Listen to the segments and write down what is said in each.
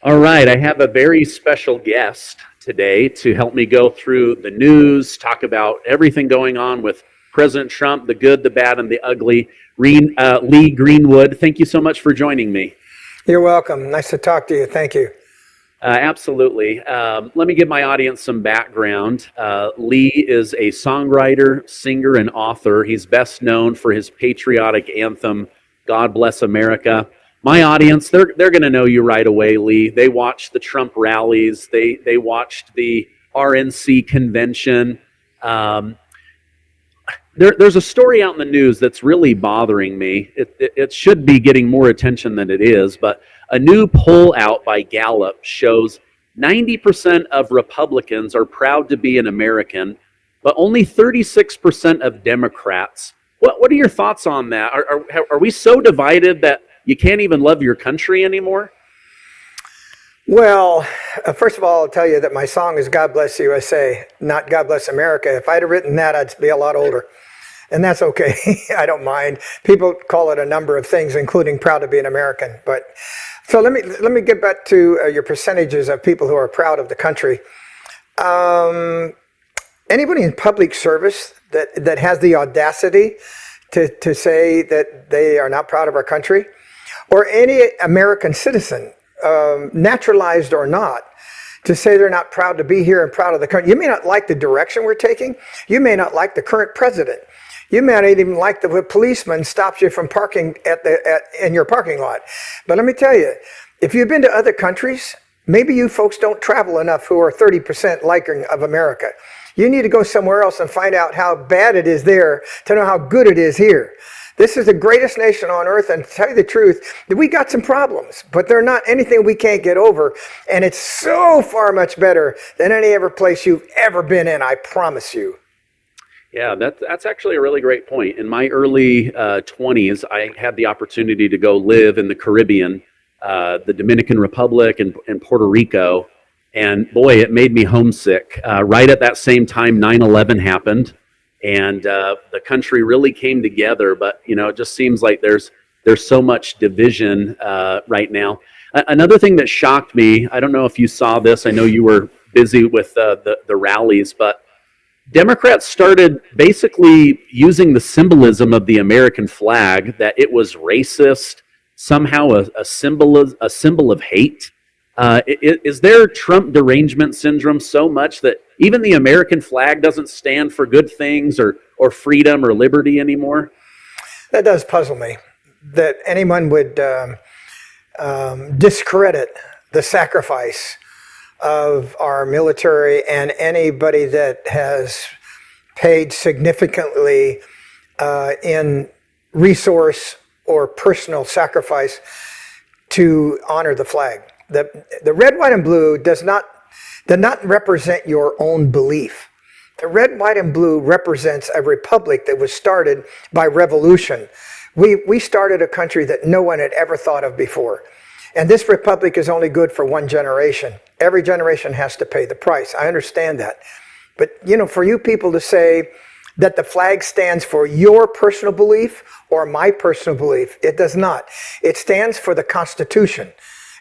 All right, I have a very special guest today to help me go through the news, talk about everything going on with President Trump, the good, the bad, and the ugly. Lee Greenwood, thank you so much for joining me. You're welcome. Nice to talk to you. Thank you. Absolutely. Let me give my audience some background. Lee is a songwriter, singer, and author. He's best known for his patriotic anthem, God Bless America. My audience, they're going to know you right away, Lee. They watched the Trump rallies. They watched the RNC convention. Um, there's a story out in the news that's really bothering me. It should be getting more attention than it is, but a new poll out by Gallup shows 90% of Republicans are proud to be an American, but only 36% of Democrats. What are your thoughts on that? Are we so divided that you can't even love your country anymore? Well, first of all, I'll tell you that my song is God Bless USA, not God Bless America. If I'd have written that, I'd be a lot older. And that's okay. I don't mind. People call it a number of things, including proud to be an American. But so let me get back to your percentages of people who are proud of the country. Anybody in public service that has the audacity to say that they are not proud of our country, or any American citizen, naturalized or not, to say they're not proud to be here and proud of the country. You may not like the direction we're taking. You may not like the current president. You may not even like the policeman stops you from parking in your parking lot. But let me tell you, if you've been to other countries, maybe you folks don't travel enough who are 30% liking of America. You need to go somewhere else and find out how bad it is there to know how good it is here. This is the greatest nation on earth, and to tell you the truth, we got some problems, but they're not anything we can't get over, and it's so far much better than any other place you've ever been in, I promise you. Yeah, that's actually a really great point. In my early 20s, I had the opportunity to go live in the Caribbean, the Dominican Republic and Puerto Rico. And boy, it made me homesick. Right at that same time, 9/11 happened, and the country really came together. But it just seems like there's so much division right now. Another thing that shocked me, I don't know if you saw this. I know you were busy with the rallies, but Democrats started basically using the symbolism of the American flag, that it was racist, somehow a symbol of hate. Is there Trump derangement syndrome so much that even the American flag doesn't stand for good things or freedom or liberty anymore? That does puzzle me, that anyone would discredit the sacrifice of our military and anybody that has paid significantly in resource or personal sacrifice to honor the flag. The red, white, and blue does not represent your own belief. The red, white, and blue represents a republic that was started by revolution. We started a country that no one had ever thought of before. And this republic is only good for one generation. Every generation has to pay the price. I understand that. But, for you people to say that the flag stands for your personal belief or my personal belief, it does not. It stands for the Constitution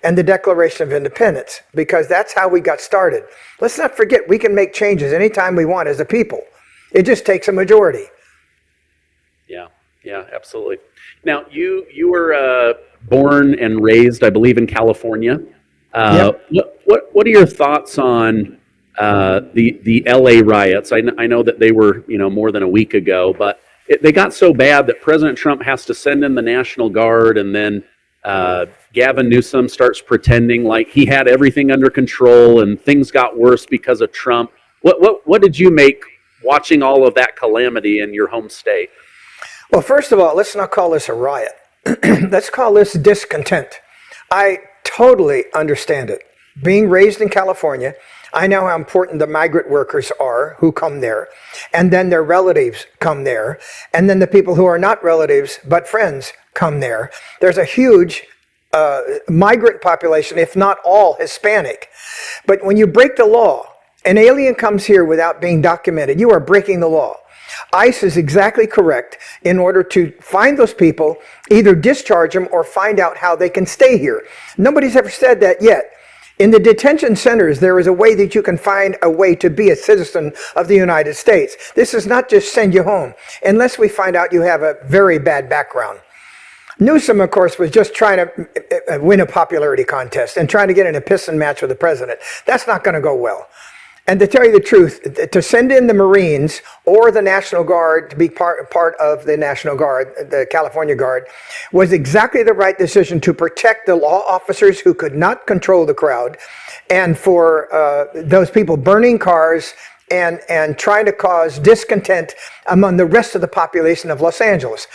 and the Declaration of Independence, because that's how we got started. Let's not forget, we can make changes anytime we want as a people. It just takes a majority. Yeah, absolutely. Now, you were born and raised, I believe, in California. Yep. What are your thoughts on the LA riots? I know that they were more than a week ago, but they got so bad that President Trump has to send in the National Guard, and then Gavin Newsom starts pretending like he had everything under control, and things got worse because of Trump. What did you make watching all of that calamity in your home state? Well, first of all, let's not call this a riot. Let's call this discontent. I totally understand it. Being raised in California, I know how important the migrant workers are who come there, and then their relatives come there, and then the people who are not relatives but friends come there. There's a huge migrant population, if not all Hispanic. But when you break the law, an alien comes here without being documented, you are breaking the law. ICE is exactly correct in order to find those people, either discharge them or find out how they can stay here. Nobody's ever said that yet. In the detention centers, there is a way that you can find a way to be a citizen of the United States. This is not just send you home, unless we find out you have a very bad background. Newsom, of course, was just trying to win a popularity contest and trying to get in a pissing match with the president. That's not going to go well. And to tell you the truth, to send in the Marines or the National Guard to be part of the National Guard, the California Guard, was exactly the right decision to protect the law officers who could not control the crowd, and for those people burning cars and trying to cause discontent among the rest of the population of Los Angeles.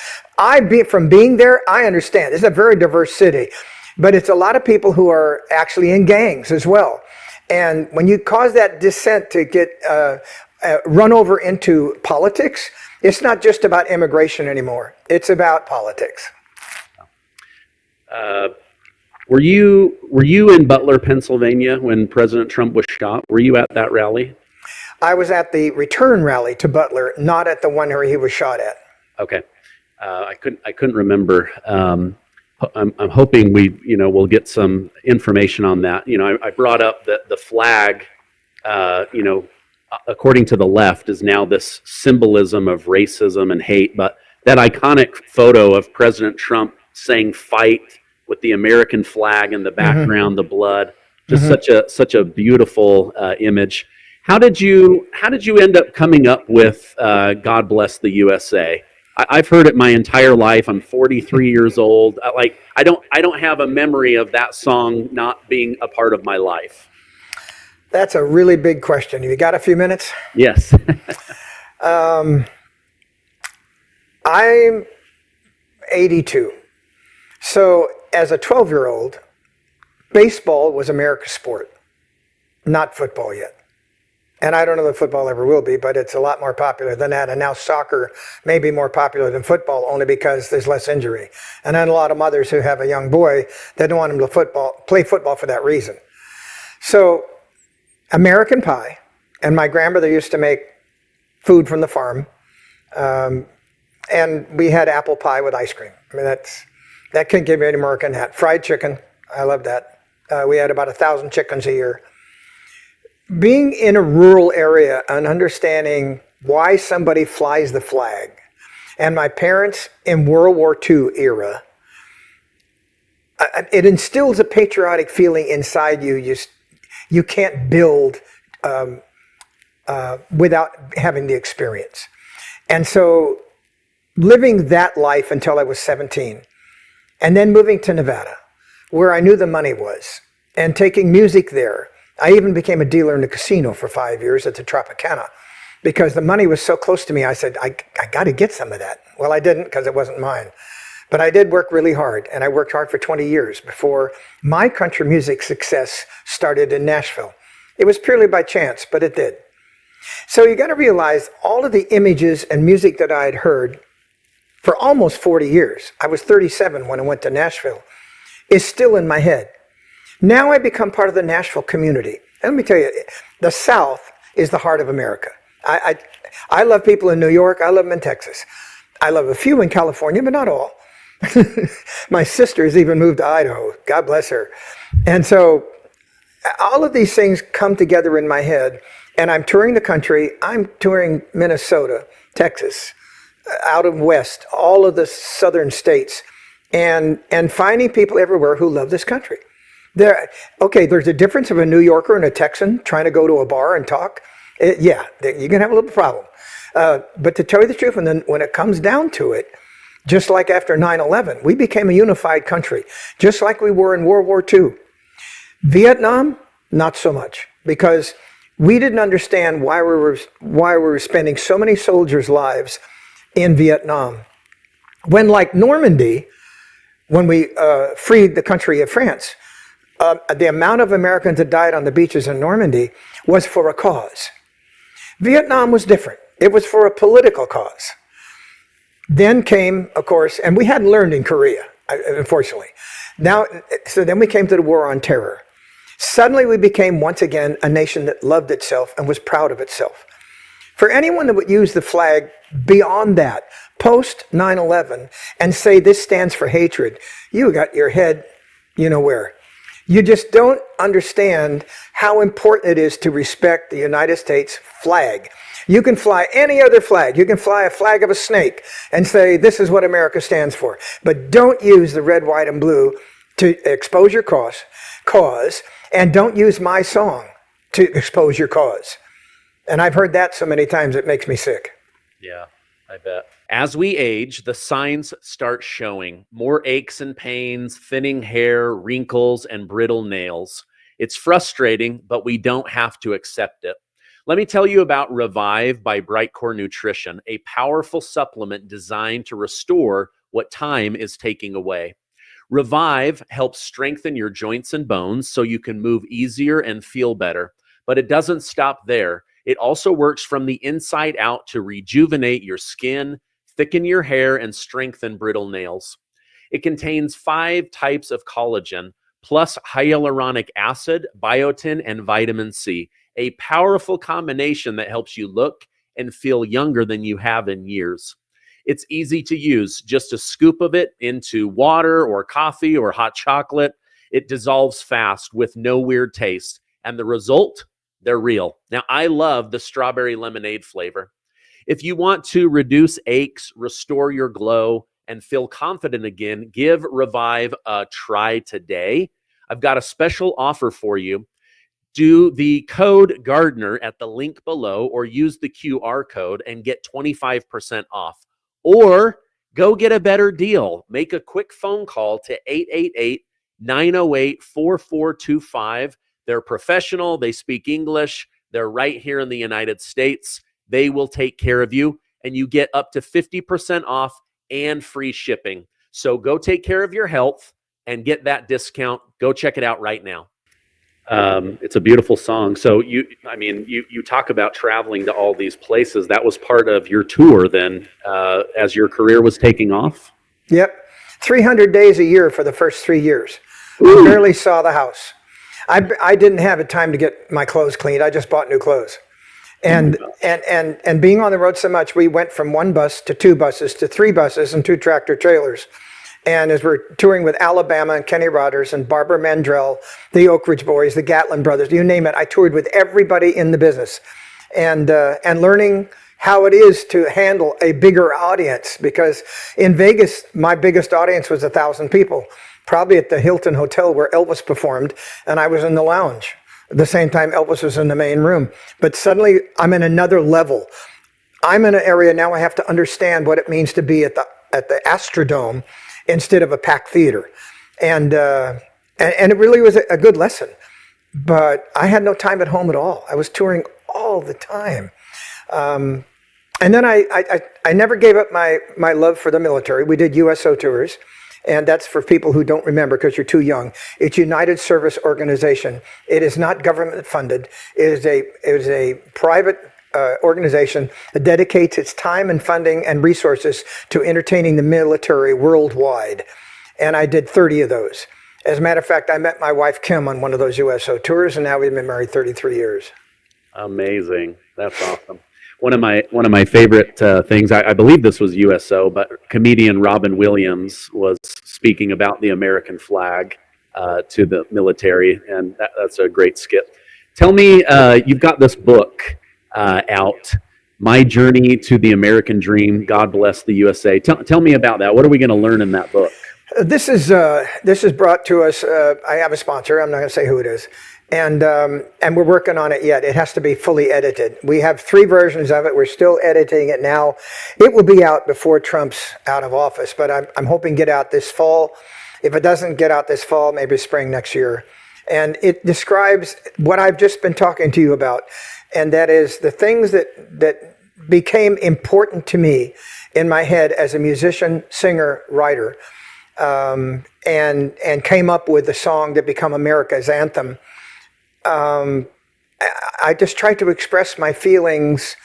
From being there, I understand. It's a very diverse city, but it's a lot of people who are actually in gangs as well. And when you cause that dissent to get run over into politics, it's not just about immigration anymore. It's about politics. Were you in Butler, Pennsylvania when President Trump was shot? Were you at that rally? I was at the return rally to Butler, not at the one where he was shot at. Okay, I couldn't remember. I'm hoping we'll get some information on that. I brought up that the flag, according to the left, is now this symbolism of racism and hate. But that iconic photo of President Trump saying "fight" with the American flag in the background, the blood, just such a beautiful image. How did you end up coming up with "God Bless the USA"? I've heard it my entire life. I'm 43 years old. I don't have a memory of that song not being a part of my life. That's a really big question. You got a few minutes? Yes. I'm 82. So as a 12-year-old, baseball was America's sport, not football yet. And I don't know that football ever will be, but it's a lot more popular than that. And now soccer may be more popular than football only because there's less injury. And then a lot of mothers who have a young boy, they don't want him to play football for that reason. So American pie, and my grandmother used to make food from the farm. And we had apple pie with ice cream. I mean, that can't get any more than that. Fried chicken, I love that. We had about 1,000 chickens a year. Being in a rural area and understanding why somebody flies the flag, and my parents in World War II era, it instills a patriotic feeling inside you. You can't build without having the experience. And so living that life until I was 17, and then moving to Nevada, where I knew the money was, and taking music there. I even became a dealer in the casino for 5 years at the Tropicana because the money was so close to me. I said, I got to get some of that. Well, I didn't because it wasn't mine. But I did work really hard, and I worked hard for 20 years before my country music success started in Nashville. It was purely by chance, but it did. So you got to realize all of the images and music that I had heard for almost 40 years, I was 37 when I went to Nashville, is still in my head. Now I become part of the Nashville community. And let me tell you, the South is the heart of America. I love people in New York. I love them in Texas. I love a few in California, but not all. My sister's even moved to Idaho. God bless her. And so all of these things come together in my head. And I'm touring the country. I'm touring Minnesota, Texas, out of West, all of the southern states, and finding people everywhere who love this country. There's a difference of a New Yorker and a Texan trying to go to a bar and talk. You can have a little problem. But to tell you the truth, and then when it comes down to it, just like after 9/11, we became a unified country, just like we were in World War II. Vietnam, not so much, because we didn't understand why we were spending so many soldiers' lives in Vietnam. When, like Normandy, when we freed the country of France, the amount of Americans that died on the beaches in Normandy was for a cause. Vietnam was different. It was for a political cause. Then came, of course, and we hadn't learned in Korea, unfortunately. So then we came to the war on terror. Suddenly we became once again a nation that loved itself and was proud of itself. For anyone that would use the flag beyond that, post 9/11, and say this stands for hatred, you got your head, you know where. You just don't understand how important it is to respect the United States flag. You can fly any other flag. You can fly a flag of a snake and say, this is what America stands for. But don't use the red, white, and blue to expose your cause, and don't use my song to expose your cause. And I've heard that so many times it makes me sick. Yeah, I bet. As we age, the signs start showing more aches and pains, thinning hair, wrinkles, and brittle nails. It's frustrating, but we don't have to accept it. Let me tell you about Revive by Brightcore Nutrition, a powerful supplement designed to restore what time is taking away. Revive helps strengthen your joints and bones so you can move easier and feel better. But it doesn't stop there. It also works from the inside out to rejuvenate your skin, thicken your hair, and strengthen brittle nails. It contains 5 types of collagen, plus hyaluronic acid, biotin, and vitamin C, a powerful combination that helps you look and feel younger than you have in years. It's easy to use, just a scoop of it into water or coffee or hot chocolate. It dissolves fast with no weird taste. And the result? They're real. Now, I love the strawberry lemonade flavor. If you want to reduce aches, restore your glow, and feel confident again, give Revive a try today. I've got a special offer for you. Do the code Gardner at the link below or use the QR code and get 25% off. Or go get a better deal. Make a quick phone call to 888-908-4425. They're professional. They speak English. They're right here in the United States. They will take care of you, and you get up to 50% off and free shipping. So go take care of your health and get that discount. Go check it out right now. It's a beautiful song. So you talk about traveling to all these places. That was part of your tour then, as your career was taking off? Yep. 300 days a year for the first 3 years. Ooh. I barely saw the house. I didn't have a time to get my clothes cleaned. I just bought new clothes. And being on the road so much, we went from 1 bus to 2 buses to 3 buses and 2 tractor trailers. And as we're touring with Alabama and Kenny Rogers and Barbara Mandrell, the Oak Ridge Boys, the Gatlin Brothers, you name it, I toured with everybody in the business. And learning how it is to handle a bigger audience. Because in Vegas, my biggest audience was 1,000 people, probably at the Hilton Hotel where Elvis performed, and I was in the lounge. At the same time, Elvis was in the main room. But suddenly, I'm in another level. I'm in an area now I have to understand what it means to be at the Astrodome instead of a packed theater. And it really was a good lesson. But I had no time at home at all. I was touring all the time. And then I never gave up my love for the military. We did USO tours. And that's for people who don't remember because you're too young. It's United Service Organization. It is not government funded. It is a private organization that dedicates its time and funding and resources to entertaining the military worldwide. And I did 30 of those. As a matter of fact, I met my wife Kim on one of those USO tours, and now we've been married 33 years. Amazing. That's awesome. One of my favorite things, I believe this was USO, but comedian Robin Williams was speaking about the American flag to the military, and that's a great skit. Tell me, you've got this book out, My Journey to the American Dream, God Bless the USA. Tell me about that. What are we going to learn in that book? This is brought to us. I have a sponsor. I'm not going to say who it is. And we're working on it yet. It has to be fully edited. We have 3 versions of it. We're still editing it now. It will be out before Trump's out of office, but I'm hoping to get out this fall. If it doesn't get out this fall, maybe spring next year. And it describes what I've just been talking to you about, and that is the things that became important to me in my head as a musician, singer, writer, and came up with the song that became America's anthem. I just try to express my feelings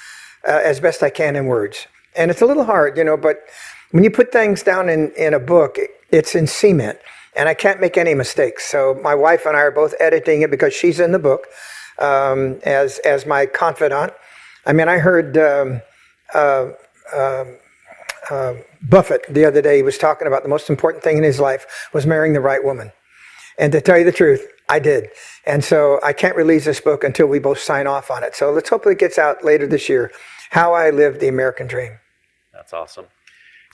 as best I can in words. And it's a little hard, but when you put things down in a book, it's in cement. And I can't make any mistakes. So my wife and I are both editing it because she's in the book as my confidant. I mean, I heard Buffett the other day. He was talking about the most important thing in his life was marrying the right woman. And to tell you the truth, I did. And so I can't release this book until we both sign off on it. So let's hope it gets out later this year. How I Lived the American Dream. That's awesome.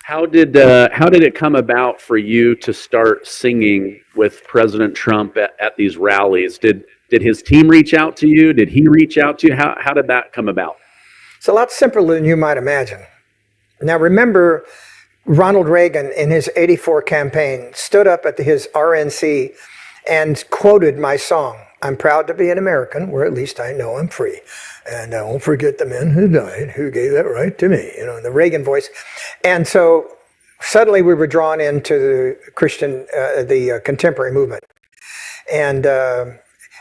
How did it come about for you to start singing with President Trump at these rallies? Did his team reach out to you? Did he reach out to you? How did that come about? It's a lot simpler than you might imagine. Now remember, Ronald Reagan in his '84 campaign stood up at his RNC and quoted my song, "I'm proud to be an American, where at least I know I'm free. And I won't forget the men who died, who gave that right to me," in the Reagan voice. And so suddenly we were drawn into the Christian, the contemporary movement. And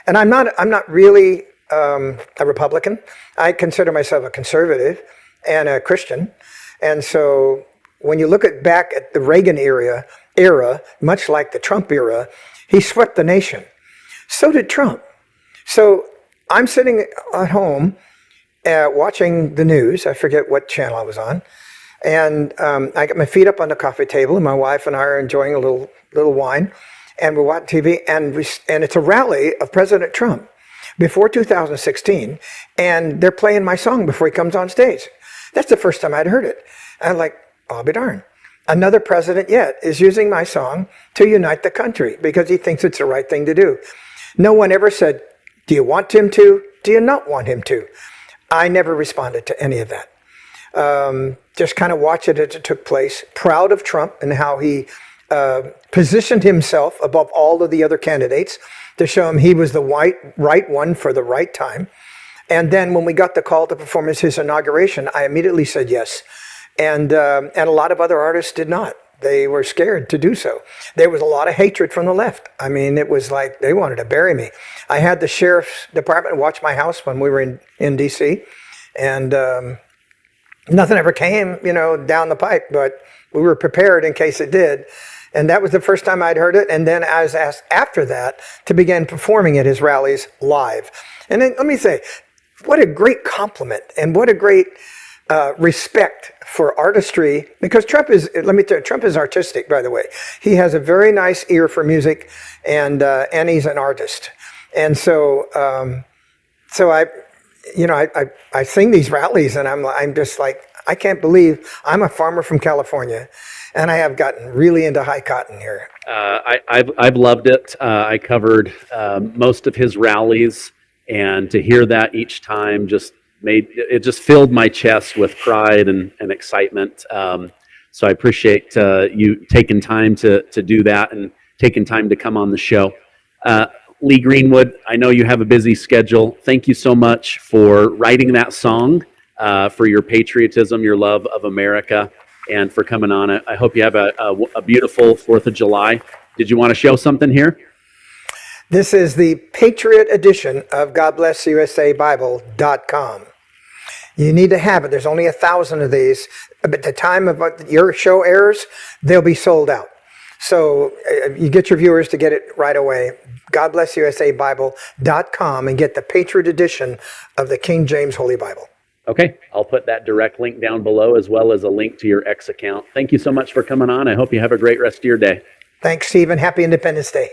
I'm not really a Republican. I consider myself a conservative and a Christian. And so when you look back at the Reagan era, much like the Trump era, he swept the nation. So did Trump. So I'm sitting at home watching the news. I forget what channel I was on. And I got my feet up on the coffee table, and my wife and I are enjoying a little wine. And we're watching TV, and it's a rally of President Trump before 2016. And they're playing my song before he comes on stage. That's the first time I'd heard it. I'm like, I'll be darned. Another president yet is using my song to unite the country because he thinks it's the right thing to do. No one ever said, do you want him to? Do you not want him to? I never responded to any of that. Just kind of watched it as it took place. Proud of Trump and how he positioned himself above all of the other candidates to show him he was the right one for the right time. And then when we got the call to perform his inauguration, I immediately said yes. And a lot of other artists did not. They were scared to do so. There was a lot of hatred from the left. I mean, it was like they wanted to bury me. I had the sheriff's department watch my house when we were in D.C. And nothing ever came, down the pipe, but we were prepared in case it did. And that was the first time I'd heard it. And then I was asked after that to begin performing at his rallies live. And then let me say, what a great compliment and what a great respect for artistry, because Trump is artistic, by the way. He has a very nice ear for music, and he's an artist. And so I sing these rallies, and I'm just like, I can't believe I'm a farmer from California, and I have gotten really into high cotton here. I've loved it. I covered most of his rallies, and to hear that each time just filled my chest with pride and excitement. So I appreciate you taking time to do that and taking time to come on the show. Lee Greenwood, I know you have a busy schedule. Thank you so much for writing that song, for your patriotism, your love of America, and for coming on. I hope you have a beautiful 4th of July. Did you want to show something here? This is the Patriot edition of GodBlessUSABible.com. You need to have it. There's only 1,000 of these. But at the time of your show airs, they'll be sold out. So you get your viewers to get it right away. GodBlessUSABible.com and get the Patriot edition of the King James Holy Bible. Okay, I'll put that direct link down below as well as a link to your X account. Thank you so much for coming on. I hope you have a great rest of your day. Thanks, Stephen. Happy Independence Day.